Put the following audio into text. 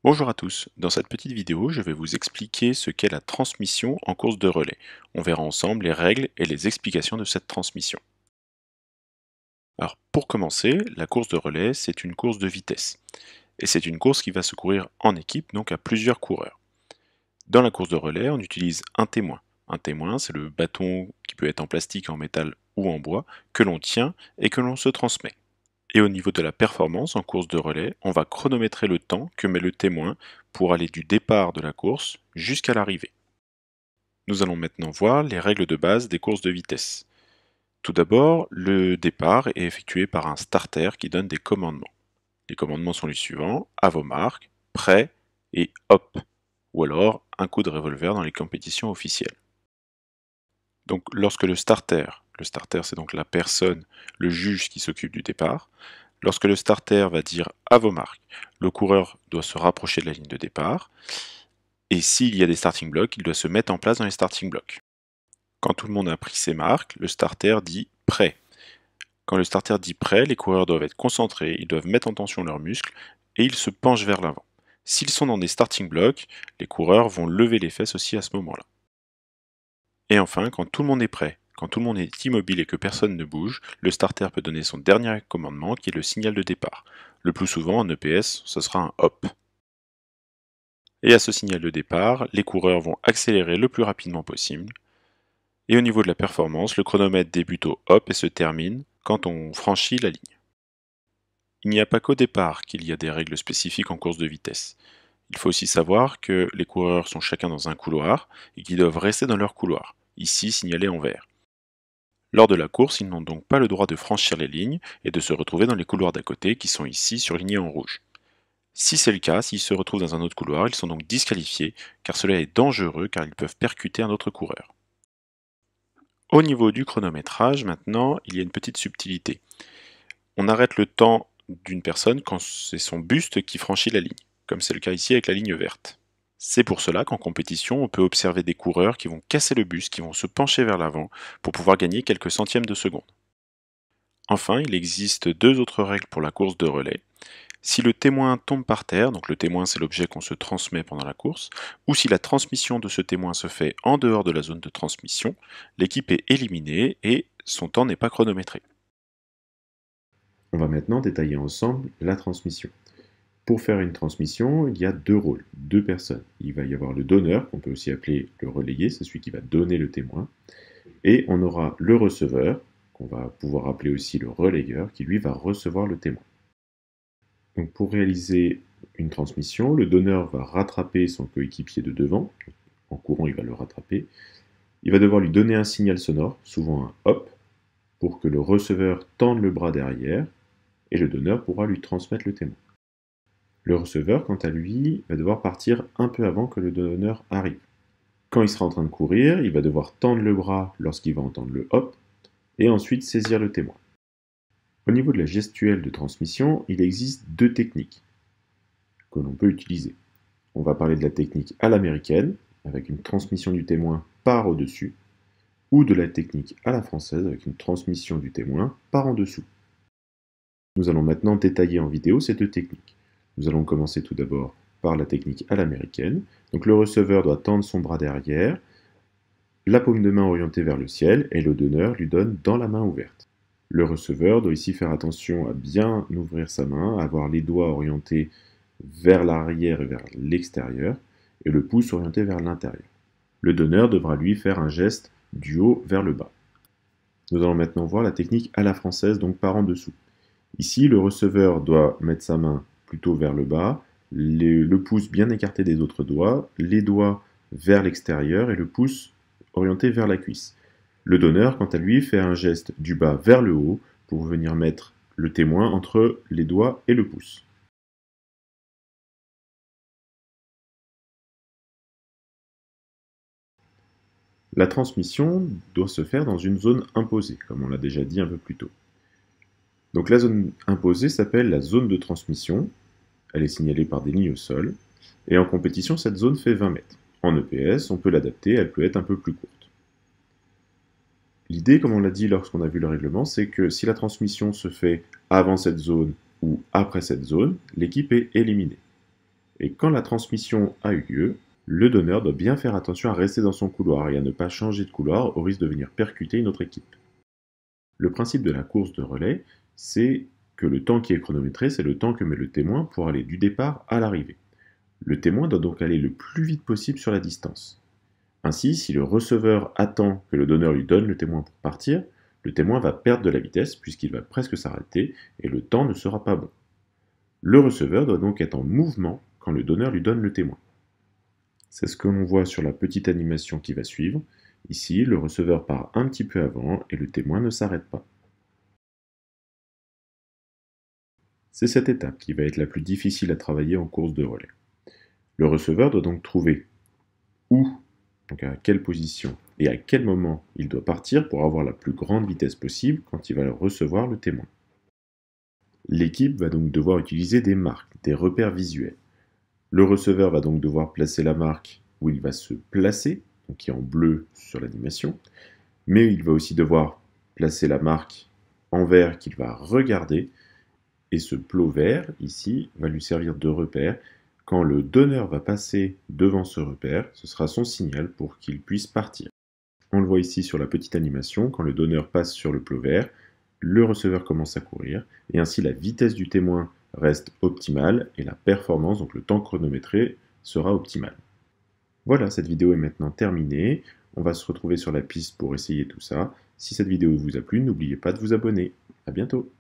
Bonjour à tous, dans cette petite vidéo je vais vous expliquer ce qu'est la transmission en course de relais. On verra ensemble les règles et les explications de cette transmission. Alors pour commencer, la course de relais c'est une course de vitesse. Et c'est une course qui va se courir en équipe, donc à plusieurs coureurs. Dans la course de relais, on utilise un témoin. Un témoin, c'est le bâton qui peut être en plastique, en métal ou en bois, que l'on tient et que l'on se transmet. Et au niveau de la performance en course de relais, on va chronométrer le temps que met le témoin pour aller du départ de la course jusqu'à l'arrivée. Nous allons maintenant voir les règles de base des courses de vitesse. Tout d'abord, le départ est effectué par un starter qui donne des commandements. Les commandements sont les suivants: à vos marques, prêt et hop, ou alors un coup de revolver dans les compétitions officielles. Donc lorsque le starter c'est donc la personne, le juge qui s'occupe du départ, lorsque le starter va dire à vos marques, le coureur doit se rapprocher de la ligne de départ, et s'il y a des starting blocks, il doit se mettre en place dans les starting blocks. Quand tout le monde a pris ses marques, le starter dit prêt. Quand le starter dit prêt, les coureurs doivent être concentrés, ils doivent mettre en tension leurs muscles, et ils se penchent vers l'avant. S'ils sont dans des starting blocks, les coureurs vont lever les fesses aussi à ce moment-là. Et enfin, quand tout le monde est prêt, quand tout le monde est immobile et que personne ne bouge, le starter peut donner son dernier commandement qui est le signal de départ. Le plus souvent en EPS, ce sera un hop. Et à ce signal de départ, les coureurs vont accélérer le plus rapidement possible. Et au niveau de la performance, le chronomètre débute au hop et se termine quand on franchit la ligne. Il n'y a pas qu'au départ qu'il y a des règles spécifiques en course de vitesse. Il faut aussi savoir que les coureurs sont chacun dans un couloir et qu'ils doivent rester dans leur couloir, ici signalé en vert. Lors de la course, ils n'ont donc pas le droit de franchir les lignes et de se retrouver dans les couloirs d'à côté qui sont ici surlignés en rouge. Si c'est le cas, s'ils se retrouvent dans un autre couloir, ils sont donc disqualifiés car cela est dangereux car ils peuvent percuter un autre coureur. Au niveau du chronométrage, maintenant, il y a une petite subtilité. On arrête le temps d'une personne quand c'est son buste qui franchit la ligne, comme c'est le cas ici avec la ligne verte. C'est pour cela qu'en compétition, on peut observer des coureurs qui vont casser le buste, qui vont se pencher vers l'avant pour pouvoir gagner quelques centièmes de seconde. Enfin, il existe deux autres règles pour la course de relais. Si le témoin tombe par terre, donc le témoin c'est l'objet qu'on se transmet pendant la course, ou si la transmission de ce témoin se fait en dehors de la zone de transmission, l'équipe est éliminée et son temps n'est pas chronométré. On va maintenant détailler ensemble la transmission. Pour faire une transmission, il y a deux rôles, deux personnes. Il va y avoir le donneur, qu'on peut aussi appeler le relayé, c'est celui qui va donner le témoin. Et on aura le receveur, qu'on va pouvoir appeler aussi le relayeur, qui lui va recevoir le témoin. Donc pour réaliser une transmission, le donneur va rattraper son coéquipier de devant. En courant, il va le rattraper. Il va devoir lui donner un signal sonore, souvent un hop, pour que le receveur tende le bras derrière, et le donneur pourra lui transmettre le témoin. Le receveur, quant à lui, va devoir partir un peu avant que le donneur arrive. Quand il sera en train de courir, il va devoir tendre le bras lorsqu'il va entendre le hop, et ensuite saisir le témoin. Au niveau de la gestuelle de transmission, il existe deux techniques que l'on peut utiliser. On va parler de la technique à l'américaine, avec une transmission du témoin par au-dessus, ou de la technique à la française, avec une transmission du témoin par en dessous. Nous allons maintenant détailler en vidéo ces deux techniques. Nous allons commencer tout d'abord par la technique à l'américaine. Donc le receveur doit tendre son bras derrière, la paume de main orientée vers le ciel, et le donneur lui donne dans la main ouverte. Le receveur doit ici faire attention à bien ouvrir sa main, à avoir les doigts orientés vers l'arrière et vers l'extérieur, et le pouce orienté vers l'intérieur. Le donneur devra lui faire un geste du haut vers le bas. Nous allons maintenant voir la technique à la française, donc par en dessous. Ici, le receveur doit mettre sa main plutôt vers le bas, le pouce bien écarté des autres doigts, les doigts vers l'extérieur et le pouce orienté vers la cuisse. Le donneur, quant à lui, fait un geste du bas vers le haut pour venir mettre le témoin entre les doigts et le pouce. La transmission doit se faire dans une zone imposée, comme on l'a déjà dit un peu plus tôt. Donc la zone imposée s'appelle la zone de transmission. Elle est signalée par des lignes au sol. Et en compétition, cette zone fait 20 mètres. En EPS, on peut l'adapter, elle peut être un peu plus courte. L'idée, comme on l'a dit lorsqu'on a vu le règlement, c'est que si la transmission se fait avant cette zone ou après cette zone, l'équipe est éliminée. Et quand la transmission a eu lieu, le donneur doit bien faire attention à rester dans son couloir et à ne pas changer de couloir au risque de venir percuter une autre équipe. Le principe de la course de relais, c'est que le temps qui est chronométré, c'est le temps que met le témoin pour aller du départ à l'arrivée. Le témoin doit donc aller le plus vite possible sur la distance. Ainsi, si le receveur attend que le donneur lui donne le témoin pour partir, le témoin va perdre de la vitesse puisqu'il va presque s'arrêter et le temps ne sera pas bon. Le receveur doit donc être en mouvement quand le donneur lui donne le témoin. C'est ce que l'on voit sur la petite animation qui va suivre. Ici, le receveur part un petit peu avant et le témoin ne s'arrête pas. C'est cette étape qui va être la plus difficile à travailler en course de relais. Le receveur doit donc trouver où, donc à quelle position et à quel moment il doit partir pour avoir la plus grande vitesse possible quand il va recevoir le témoin. L'équipe va donc devoir utiliser des marques, des repères visuels. Le receveur va donc devoir placer la marque où il va se placer, donc qui est en bleu sur l'animation, mais il va aussi devoir placer la marque en vert qu'il va regarder, et ce plot vert, ici, va lui servir de repère. Quand le donneur va passer devant ce repère, ce sera son signal pour qu'il puisse partir. On le voit ici sur la petite animation, quand le donneur passe sur le plot vert, le receveur commence à courir, et ainsi la vitesse du témoin reste optimale, et la performance, donc le temps chronométré, sera optimal. Voilà, cette vidéo est maintenant terminée. On va se retrouver sur la piste pour essayer tout ça. Si cette vidéo vous a plu, n'oubliez pas de vous abonner. À bientôt.